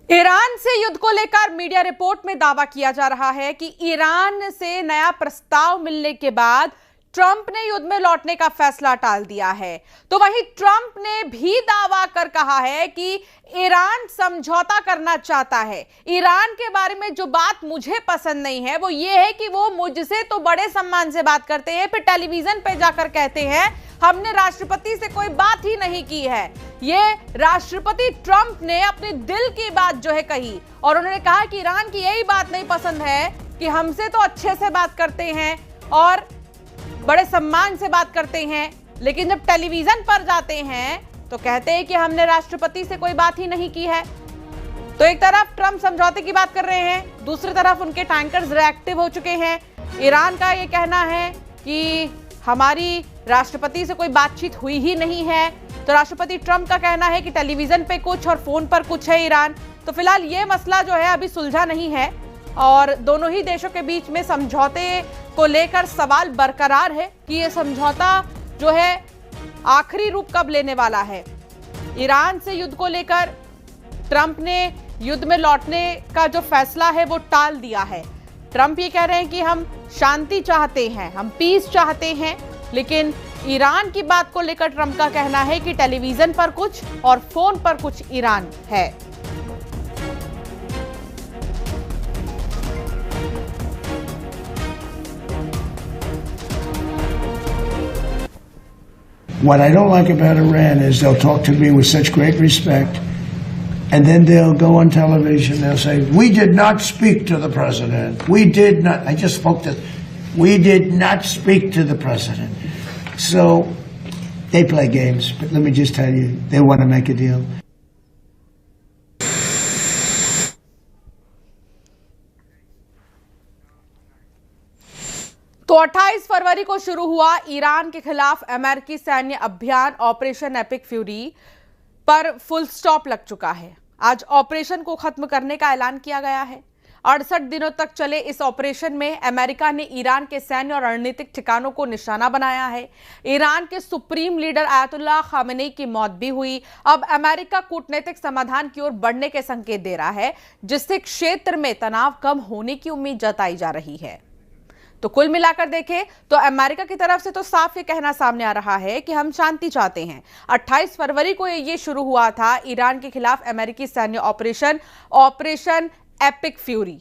Iran से युद्ध को लेकर मीडिया रिपोर्ट में दावा किया जा रहा है कि ईरान से नया प्रस्ताव मिलने के बाद ट्रंप ने युद्ध में लौटने का फैसला टाल दिया है। तो वहीं ट्रंप ने भी दावा कर कहा है कि ईरान समझौता करना चाहता है। ईरान के बारे में जो बात मुझे पसंद नहीं है वो ये है कि वो मुझसे तो बड़े सम्मान से बात करते हैं, फिर टेलीविजन पे जाकर कहते हैं हमने राष्ट्रपति से कोई बात ही नहीं की है। ये राष्ट्रपति ट्रंप ने अपने दिल की बात जो है कही और उन्होंने कहा कि ईरान की यही बात नहीं पसंद है कि हमसे तो अच्छे से बात करते हैं और बड़े सम्मान से बात करते हैं, लेकिन जब टेलीविजन पर जाते हैं तो कहते हैं कि हमने राष्ट्रपति से कोई बात ही नहीं की है। तो एक तरफ ट्रंप समझौते की बात कर रहे हैं, दूसरी तरफ उनके टैंकर्स रिएक्टिव हो चुके हैं। ईरान का ये कहना है कि हमारी राष्ट्रपति से कोई बातचीत हुई ही नहीं है, तो राष्ट्रपति ट्रंप का कहना है कि टेलीविजन पे कुछ और फोन पर कुछ है ईरान। तो फिलहाल ये मसला जो है अभी सुलझा नहीं है और दोनों ही देशों के बीच में समझौते को लेकर सवाल बरकरार है कि ये समझौता जो है आखिरी रूप कब लेने वाला है। ईरान से युद्ध को लेकर ट्रंप ने युद्ध में लौटने का जो फैसला है वो टाल दिया है। ट्रंप ये कह रहे हैं कि हम शांति चाहते हैं, हम पीस चाहते हैं, लेकिन ईरान की बात को लेकर ट्रंप का कहना है कि टेलीविजन पर कुछ और फोन पर कुछ ईरान है। What I don't like about Iran is they'll talk to me with such great respect, and then they'll go on television, they'll say, we did not speak to the president. We did not. I just spoke to, we did not speak to the president. So they play games, but let me just tell you, they want to make a deal. तो 28 फरवरी को शुरू हुआ Iran के खिलाफ अमेरिकी सैन्य अभियान operation epic fury पर फुल स्टॉप लग चुका है। आज ऑपरेशन को खत्म करने का ऐलान किया गया है। 68 दिनों तक चले इस ऑपरेशन में अमेरिका ने ईरान के सैन्य और रणनीतिक ठिकानों को निशाना बनाया है। ईरान के सुप्रीम लीडर आयतुल्लाह खामेनी की मौत भी हुई। अब अमेरिका कूटनीतिक समाधान की ओर बढ़ने के संकेत दे रहा है, जिससे क्षेत्र में तनाव कम होने की उम्मीद जताई जा रही है। तो कुल मिलाकर देखें तो अमेरिका की तरफ से तो साफ ये कहना सामने आ रहा है कि हम शांति चाहते हैं। 28 फरवरी को ये शुरू हुआ था ईरान के खिलाफ अमेरिकी सैन्य ऑपरेशन एपिक फ्यूरी,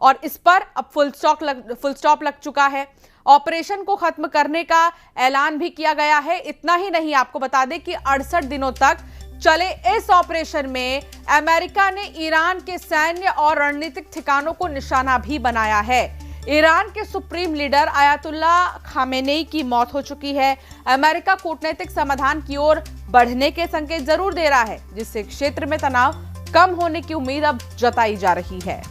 और इस पर अब फुल स्टॉप लग चुका है। ऑपरेशन को खत्म करने का ऐलान भी किया गया है। इतना ही नहीं, आपको बता दें कि 68 दिनों तक चले इस ऑपरेशन में अमेरिका ने ईरान के सैन्य और रणनीतिक ठिकानों को निशाना भी बनाया है। ईरान के सुप्रीम लीडर आयतुल्लाह खामेनी की मौत हो चुकी है। अमेरिका कूटनीतिक समाधान की ओर बढ़ने के संकेत जरूर दे रहा है, जिससे क्षेत्र में तनाव कम होने की उम्मीद अब जताई जा रही है।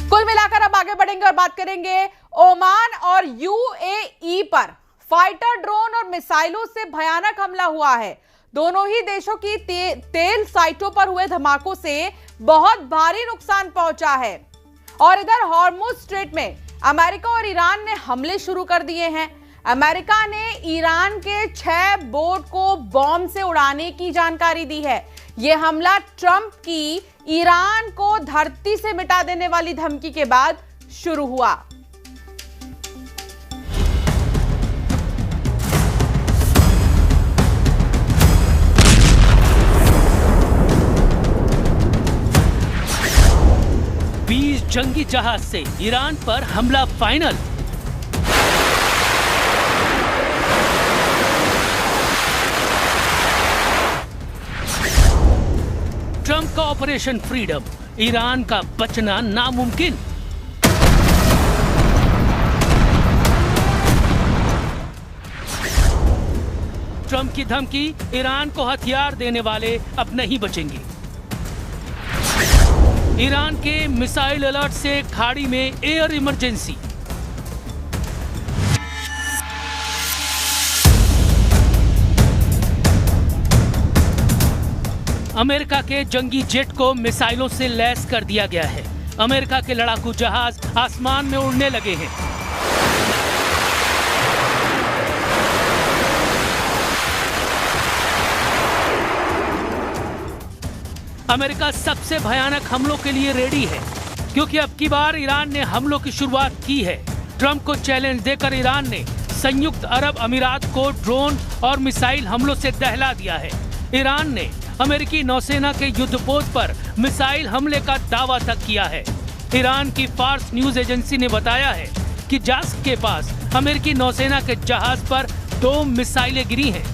कुल मिलाकर अब आगे बढ़ेंगे और बात करेंगे ओमान और यूएई पर फाइटर ड्रोन और मिसाइलों से भयानक हमला हुआ है। दोनों ही देशों की तेल साइटों पर हुए धमाकों से बहुत भारी नुकसान पहुंचा है। और इधर हॉर्मुज स्ट्रेट में अमेरिका और ईरान ने हमले शुरू कर दिए हैं। अमेरिका ने ईरान के 6 बोट को बॉम्ब से उड़ाने की जानकारी दी है। यह हमला ट्रंप की ईरान को धरती से मिटा देने वाली धमकी के बाद शुरू हुआ। जंगी जहाज से ईरान पर हमला फाइनल। ट्रंप का ऑपरेशन फ्रीडम, ईरान का बचना नामुमकिन। ट्रंप की धमकी, ईरान को हथियार देने वाले अब नहीं बचेंगे। ईरान के मिसाइल अलर्ट से खाड़ी में एयर इमरजेंसी। अमेरिका के जंगी जेट को मिसाइलों से लैस कर दिया गया है। अमेरिका के लड़ाकू जहाज आसमान में उड़ने लगे हैं। अमेरिका सबसे भयानक हमलों के लिए रेडी है, क्योंकि अब की बार ईरान ने हमलों की शुरुआत की है। ट्रंप को चैलेंज देकर ईरान ने संयुक्त अरब अमीरात को ड्रोन और मिसाइल हमलों से दहला दिया है। ईरान ने अमेरिकी नौसेना के युद्धपोत पर मिसाइल हमले का दावा तक किया है। ईरान की फार्स न्यूज एजेंसी ने बताया है कि जास्क के पास अमेरिकी नौसेना के जहाज पर 2 मिसाइलें गिरी हैं।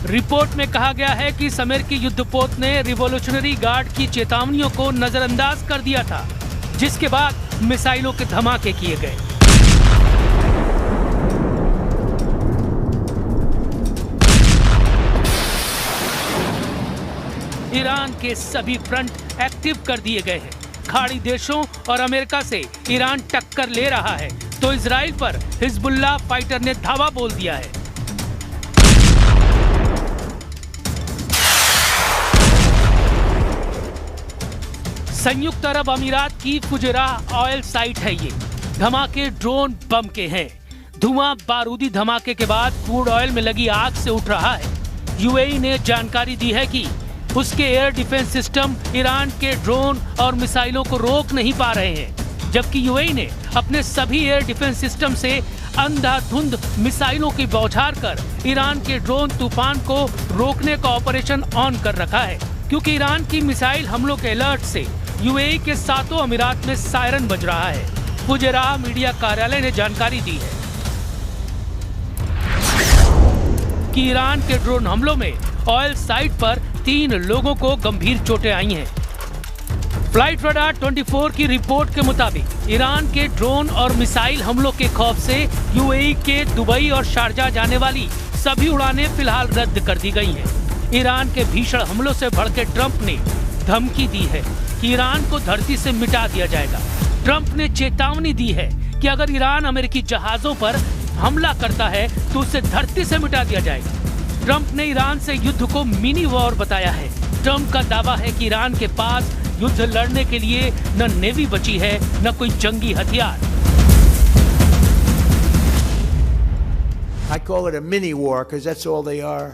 रिपोर्ट में कहा गया है कि इस अमेरिकी युद्धपोत ने रिवॉल्यूशनरी गार्ड की चेतावनियों को नजरअंदाज कर दिया था, जिसके बाद मिसाइलों के धमाके किए गए। ईरान के सभी फ्रंट एक्टिव कर दिए गए हैं। खाड़ी देशों और अमेरिका से ईरान टक्कर ले रहा है, तो इजराइल पर हिजबुल्लाह फाइटर ने धावा बोल दिया है। संयुक्त अरब अमीरात की फुजैराह ऑयल साइट है ये। धमाके ड्रोन बम के हैं। धुआं बारूदी धमाके के बाद क्रूड ऑयल में लगी आग से उठ रहा है। यूएई ने जानकारी दी है कि उसके एयर डिफेंस सिस्टम ईरान के ड्रोन और मिसाइलों को रोक नहीं पा रहे हैं, जबकि यूएई ने अपने सभी एयर डिफेंस सिस्टम से अंधाधुंध मिसाइलों की बौछार कर ईरान के ड्रोन तूफान को रोकने का ऑपरेशन ऑन कर रखा है, क्योंकि ईरान की मिसाइल हमलों के अलर्ट से यूएई के 7 अमीरात में सायरन बज रहा है। फुजैराह मीडिया कार्यालय ने जानकारी दी है कि ईरान के ड्रोन हमलों में ऑयल साइट पर 3 लोगों को गंभीर चोटें आई हैं। फ्लाइट रडार 24 की रिपोर्ट के मुताबिक ईरान के ड्रोन और मिसाइल हमलों के खौफ से यूएई के दुबई और शारजाह जाने वाली सभी उड़ानें फिलहाल रद्द कर दी गई हैं। ईरान के भीषण हमलों से भड़के ट्रंप ने धमकी दी है कि ईरान को धरती से मिटा दिया जाएगा। ट्रंप ने चेतावनी दी है कि अगर ईरान अमेरिकी जहाजों पर हमला करता है तो उसे धरती से मिटा दिया जाएगा। ट्रंप ने ईरान से युद्ध को मिनी वॉर बताया है। ट्रंप का दावा है कि ईरान के पास युद्ध लड़ने के लिए न नेवी बची है, न कोई जंगी हथियार। I call it a mini war because that's all they are.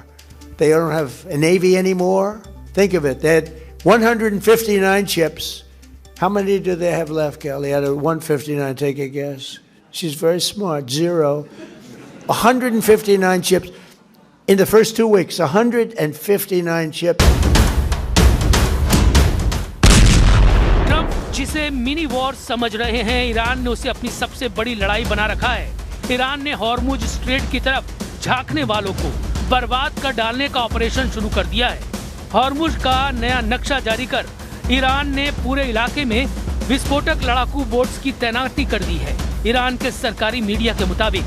They don't have a navy anymore. Think of it. They had 159 ships. How many do they have left, Kelly? Out of 159, take a guess. She's very smart. 0. 159 ships. In the first 2 weeks, 159 ships. Trump जिसे mini war समझ रहे हैं, Iran ने उसे अपनी सबसे बड़ी लड़ाई बना रखा है। ईरान ने हॉर्मुज स्ट्रेट की तरफ झांकने वालों को बर्बाद कर डालने का ऑपरेशन शुरू कर दिया है। हॉर्मुज का नया नक्शा जारी कर ईरान ने पूरे इलाके में विस्फोटक लड़ाकू बोट्स की तैनाती कर दी है। ईरान के सरकारी मीडिया के मुताबिक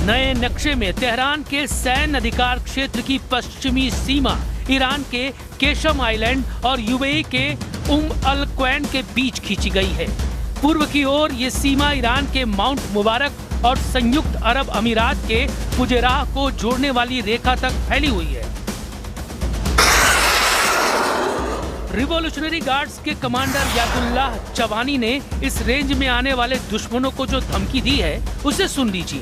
नए नक्शे में तेहरान के सैन्य अधिकार क्षेत्र की पश्चिमी सीमा ईरान के केशम आइलैंड और यूएई के अल क्वैन के बीच खींची गई है। पूर्व की ओर ये सीमा ईरान के माउंट मुबारक और संयुक्त अरब अमीरात के फुजैराह को जोड़ने वाली रेखा तक फैली हुई है। रिवॉल्यूशनरी गार्ड्स के कमांडर यादुल्लाह चवानी ने इस रेंज में आने वाले दुश्मनों को जो धमकी दी है, उसे सुन लीजिए।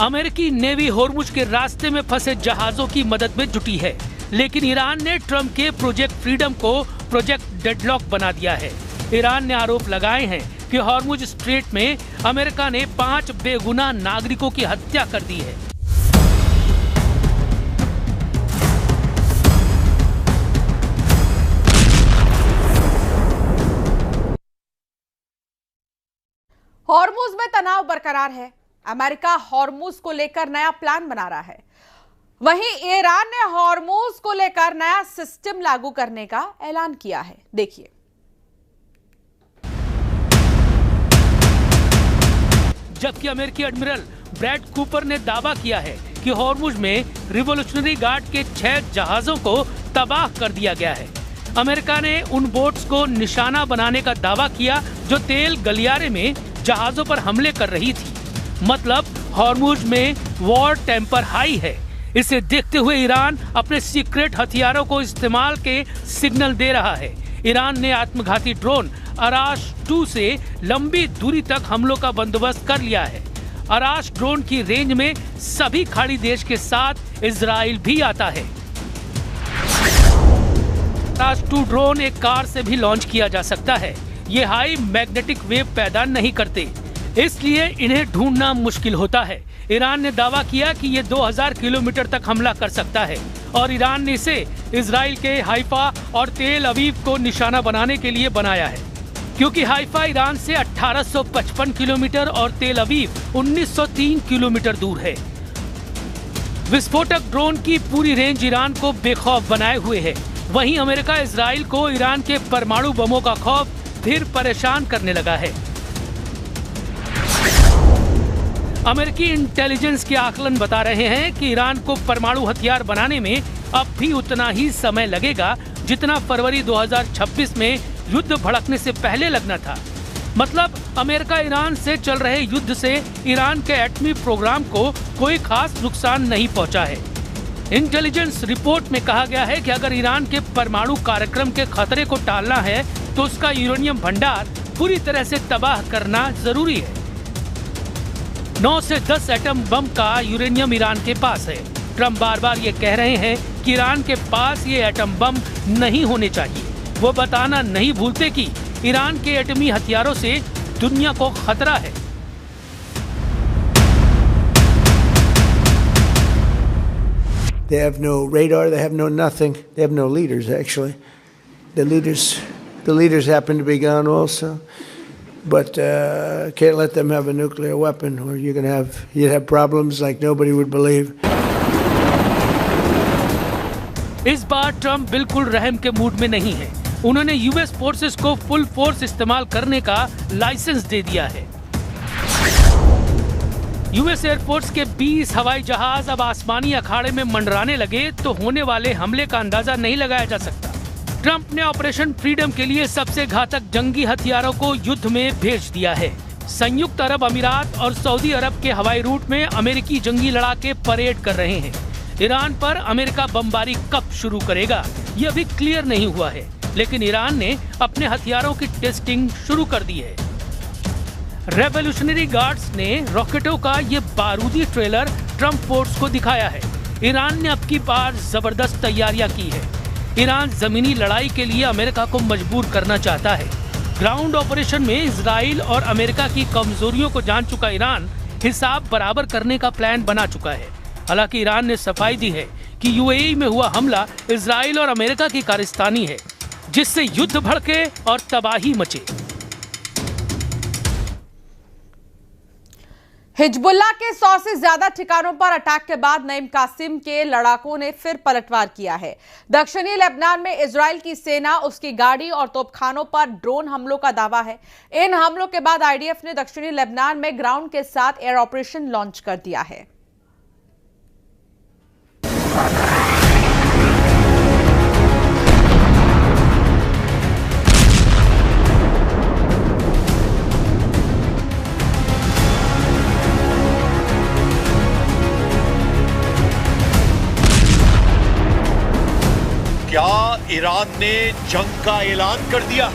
अमेरिकी नेवी हॉर्मुज के रास्ते में फंसे जहाजों की मदद में जुटी है, लेकिन ईरान ने ट्रंप के प्रोजेक्ट फ्रीडम को प्रोजेक्ट डेडलॉक बना दिया है। ईरान ने आरोप लगाए हैं कि हॉर्मुज स्ट्रेट में अमेरिका ने 5 बेगुनाह नागरिकों की हत्या कर दी है। हॉर्मुज में तनाव बरकरार है। अमेरिका हॉर्मुज को लेकर नया प्लान बना रहा है। वहीं ईरान ने हॉर्मुज को लेकर नया सिस्टम लागू करने का ऐलान किया है। देखिए, जबकि अमेरिकी एडमिरल ब्रैड कूपर ने दावा किया है कि हॉर्मुज में रिवॉल्यूशनरी गार्ड के 6 जहाजों को तबाह कर दिया गया है। अमेरिका ने उन बोट्स को निशाना बनाने का दावा किया जो तेल गलियारे में जहाजों पर हमले कर रही थी। मतलब हॉर्मुज में वॉर टेम्पर हाई है। इसे देखते हुए ईरान अपने सीक्रेट हथियारों को इस्तेमाल के सिग्नल दे रहा है। ईरान ने आत्मघाती ड्रोन अराश 2 से लंबी दूरी तक हमलों का बंदोबस्त कर लिया है। अराश ड्रोन की रेंज में सभी खाड़ी देश के साथ इजराइल भी आता है। अराश 2 ड्रोन एक कार से भी लॉन्च किया जा सकता है। ये हाई मैग्नेटिक वेव पैदा नहीं करते, इसलिए इन्हें ढूंढना मुश्किल होता है। ईरान ने दावा किया कि ये 2000 किलोमीटर तक हमला कर सकता है और ईरान ने इसे इजराइल के हाइफा और तेल अवीव को निशाना बनाने के लिए बनाया है, क्योंकि हाइफा ईरान से 1855 किलोमीटर और तेल अवीव 1903 किलोमीटर दूर है। विस्फोटक ड्रोन की पूरी रेंज ईरान को बेखौफ बनाए हुए है। वहीं अमेरिका इजराइल को ईरान के परमाणु बमों का खौफ फिर परेशान करने लगा है। अमेरिकी इंटेलिजेंस के आकलन बता रहे हैं कि ईरान को परमाणु हथियार बनाने में अब भी उतना ही समय लगेगा जितना फरवरी 2026 में युद्ध भड़कने से पहले लगना था। मतलब अमेरिका ईरान से चल रहे युद्ध से ईरान के एटमी प्रोग्राम को कोई खास नुकसान नहीं पहुंचा है। इंटेलिजेंस रिपोर्ट में कहा गया है कि अगर ईरान के परमाणु कार्यक्रम के खतरे को टालना है तो उसका यूरेनियम भंडार पूरी तरह से तबाह करना जरूरी है। 9 से 10 एटम बम का यूरेनियम ईरान के पास है। ट्रम्प बार बार ये कह रहे हैं कि ईरान के पास ये एटम बम नहीं होने चाहिए। वो बताना नहीं भूलते कि ईरान के एटमी हथियारों से दुनिया को खतरा है। They have no radar, they have no nothing. They have no leaders, actually. The leaders happen to be gone also. But can't let them have a nuclear weapon, or you'd have problems like nobody would believe. इस बार Trump बिल्कुल रहम के mood में नहीं है। उन्होंने US forces को full force इस्तेमाल करने का लाइसेंस दे दिया है। यूएस एयरफोर्स के 20 हवाई जहाज अब आसमानी अखाड़े में मंडराने लगे तो होने वाले हमले का अंदाजा नहीं लगाया जा सकता। ट्रंप ने ऑपरेशन फ्रीडम के लिए सबसे घातक जंगी हथियारों को युद्ध में भेज दिया है। संयुक्त अरब अमीरात और सऊदी अरब के हवाई रूट में अमेरिकी जंगी लड़ाके परेड कर रहे हैं। ईरान पर अमेरिका बमबारी कब शुरू करेगा ये अभी क्लियर नहीं हुआ है, लेकिन ईरान ने अपने हथियारों की टेस्टिंग शुरू कर दी है। रेवोल्यूशनरी गार्ड्स ने रॉकेटों का ये बारूदी ट्रेलर ट्रंप फोर्स को दिखाया है। ईरान ने अब की बार जबरदस्त तैयारियां की है। ईरान जमीनी लड़ाई के लिए अमेरिका को मजबूर करना चाहता है। ग्राउंड ऑपरेशन में इजराइल और अमेरिका की कमजोरियों को जान चुका ईरान हिसाब बराबर करने का प्लान बना चुका है। हालांकि ईरान ने सफाई दी है कि यूएई में हुआ हमला इजराइल और अमेरिका की कारस्तानी है, जिससे युद्ध भड़के और तबाही मचे। हिजबुल्लाह के 100 से ज्यादा ठिकानों पर अटैक के बाद नईम कासिम के लड़ाकों ने फिर पलटवार किया है। दक्षिणी लेबनान में इजराइल की सेना, उसकी गाड़ी और तोपखानों पर ड्रोन हमलों का दावा है। इन हमलों के बाद आईडीएफ ने दक्षिणी लेबनान में ग्राउंड के साथ एयर ऑपरेशन लॉन्च कर दिया है। क्या ईरान ने जंग का ऐलान कर दिया?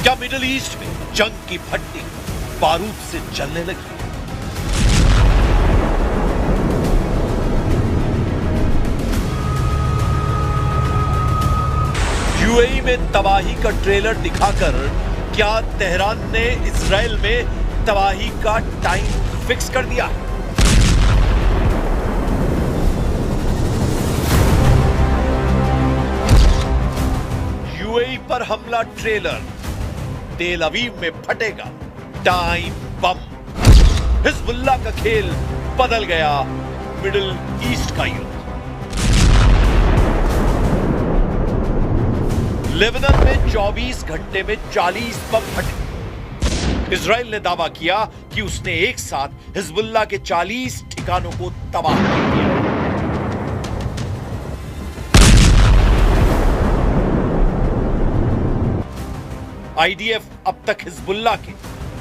क्या मिडिल ईस्ट में जंग की भट्टी बारूद से जलने लगी? यूएई में तबाही का ट्रेलर दिखाकर क्या तेहरान ने इजराइल में तबाही का टाइम फिक्स कर दिया? यूएई पर हमला ट्रेलर, तेल अवीव में फटेगा टाइम बम। हिजबुल्लाह का खेल बदल गया मिडिल ईस्ट का युद्ध। लेबनान में 24 घंटे में 40 बम फटे। इजराइल ने दावा किया कि उसने एक साथ हिजबुल्लाह के 40 ठिकानों को तबाह कर दिया। आईडीएफ अब तक हिजबुल्लाह के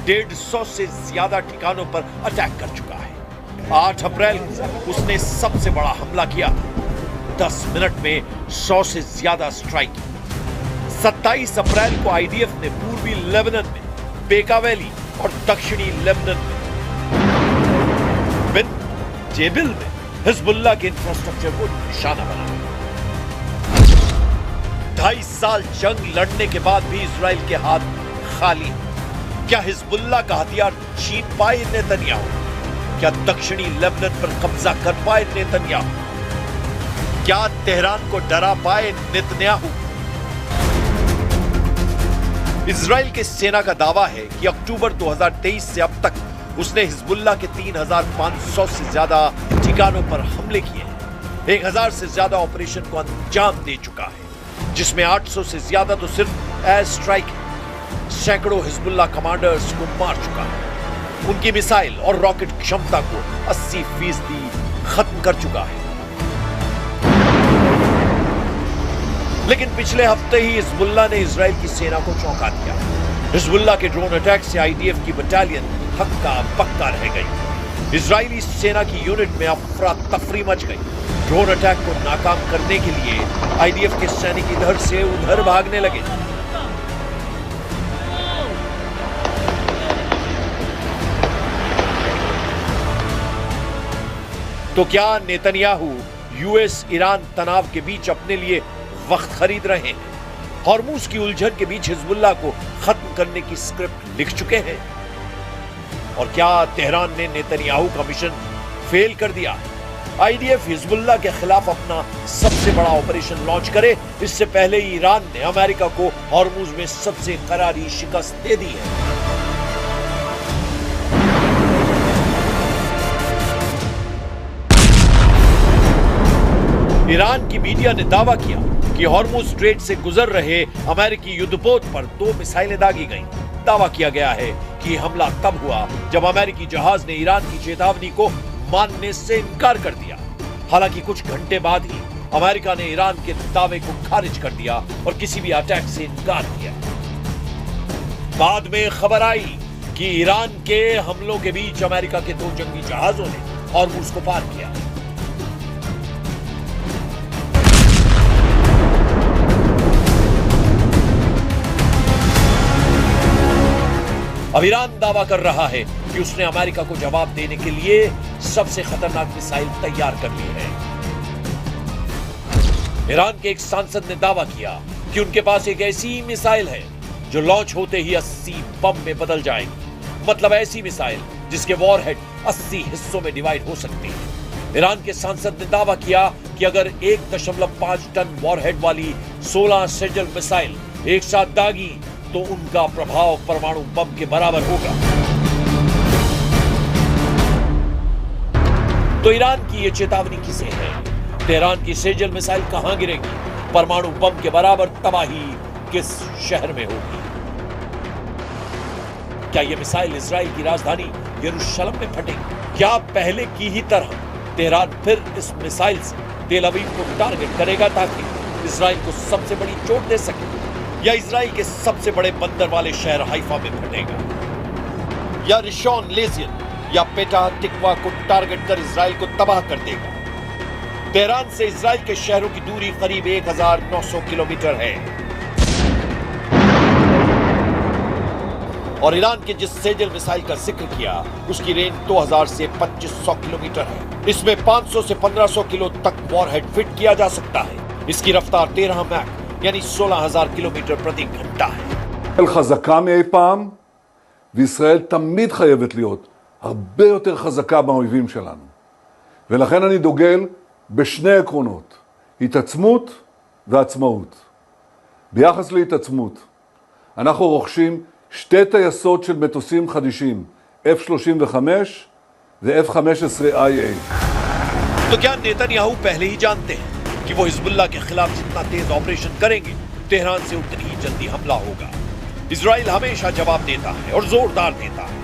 150 से ज्यादा ठिकानों पर अटैक कर चुका है। 8 अप्रैल को उसने सबसे बड़ा हमला किया, 10 मिनट में 100 से ज्यादा स्ट्राइक की। 27 अप्रैल को आईडीएफ ने पूर्वी लेबनान में बेका वैली और दक्षिणी लेबनान में बिन जेबिल में हिजबुल्लाह के इंफ्रास्ट्रक्चर को निशाना बनाया। 2.5 साल जंग लड़ने के बाद भी इजराइल के हाथ खाली हैं। क्या हिजबुल्लाह का हथियार छीन पाए नेतन्याहू? क्या दक्षिणी लेबनान पर कब्जा कर पाए नेतन्याहू? क्या तेहरान को डरा पाए नेतन्याहू? इजराइल के सेना का दावा है कि अक्टूबर 2023 से अब तक उसने हिजबुल्लाह के 3,500 से ज्यादा ठिकानों पर हमले किए हैं। 1,000 से ज्यादा ऑपरेशन को अंजाम दे चुका है, जिसमें 800 से ज्यादा तो सिर्फ एयर स्ट्राइक है। सैकड़ों हिजबुल्लाह कमांडर्स को मार चुका है। उनकी मिसाइल और रॉकेट क्षमता को 80% खत्म कर चुका है। लेकिन पिछले हफ्ते ही हिजबुल्लाह ने इजराइल की सेना को चौंका दिया। हिजबुल्लाह के ड्रोन अटैक से आईडीएफ की बटालियन हक्का बक्का रह गई। इजरायली सेना की यूनिट में अफरा तफरी मच गई। ड्रोन अटैक को नाकाम करने के लिए आईडीएफ के सैनिक इधर से उधर भागने लगे। तो क्या नेतन्याहू यूएस ईरान तनाव के बीच अपने लिए वक्त खरीद रहे हैं? हॉर्मुज की उलझन के बीच हिजबुल्लाह को खत्म करने की स्क्रिप्ट लिख चुके हैं? और क्या तेहरान ने नेतन्याहू का मिशन फेल कर दिया? आईडीएफ हिजबुल्लाह के खिलाफ अपना सबसे बड़ा ऑपरेशन लॉन्च करे, इससे पहले ही ईरान ने अमेरिका को हॉर्मुज में सबसे करारी शिकस्त दे दी है। ईरान की मीडिया ने दावा किया कि हॉर्मुज स्ट्रेट से गुजर रहे अमेरिकी युद्धपोत पर 2 मिसाइलें दागी गईं। दावा किया गया है कि हमला तब हुआ जब अमेरिकी जहाज ने ईरान की चेतावनी को मानने से इनकार कर दिया। हालांकि कुछ घंटे बाद ही अमेरिका ने ईरान के दावे को खारिज कर दिया और किसी भी अटैक से इनकार किया। बाद में खबर आई कि ईरान के हमलों के बीच अमेरिका के 2 जंगी जहाजों ने हॉर्मुज को पार किया। अब ईरान दावा कर रहा है कि उसने अमेरिका को जवाब देने के लिए सबसे खतरनाक मिसाइल तैयार कर ली है। ईरान के एक सांसद ने दावा किया कि उनके पास एक ऐसी मिसाइल है जो लॉन्च होते ही 80 बम में बदल जाएगी। मतलब ऐसी मिसाइल जिसके वॉरहेड 80 हिस्सों में डिवाइड हो सकती है। ईरान के सांसद ने दावा किया कि अगर 1.5 टन वॉरहेड वाली 16 सेजल मिसाइल एक साथ दागी तो उनका प्रभाव परमाणु बम के बराबर होगा। तो ईरान की यह चेतावनी किसे है? तेहरान की सेजल मिसाइल कहां गिरेगी? परमाणु बम के बराबर तबाही किस शहर में होगी? क्या यह मिसाइल इजराइल की राजधानी यरूशलेम में फटेगी? क्या पहले की ही तरह तेहरान फिर इस मिसाइल से तेल अवीव को टारगेट करेगा ताकि इजराइल को सबसे बड़ी चोट दे सके? या इजराइल के सबसे बड़े बंदर वाले शहर हाइफा में फटेगा? या रिशॉन लेजियन या पेटा टिकवा को टारगेट कर इजराइल को तबाह कर देगा? तेहरान से इजराइल के शहरों की दूरी करीब 1900 किलोमीटर है और ईरान के जिस सेजल मिसाइल का जिक्र किया उसकी रेंज 2000 से 2500 किलोमीटर है। इसमें 500 से 1500 किलो तक वॉरहेड फिट किया जा सकता है। इसकी रफ्तार 13 मैक यानी 16,000 किलोमीटर प्रति घंटा है। חזקה מאי פעם, וישראל תמיד חייבת להיות הרבה יותר חזקה מהאויבים שלנו. ולכן אני דוגל בשני עקרונות, התעצמות ועצמאות. ביחס להתעצמות, אנחנו רוכשים 2 טייסות של מטוסים חדישים, F-35 ו-F-15IA. तो क्या नेतन्याहू पहले ही जानते हैं कि वो हिजबुल्लाह के खिलाफ जितना तेज ऑपरेशन करेंगे तेहरान से उतनी ही जल्दी हमला होगा? इजराइल हमेशा जवाब देता है और जोरदार देता है।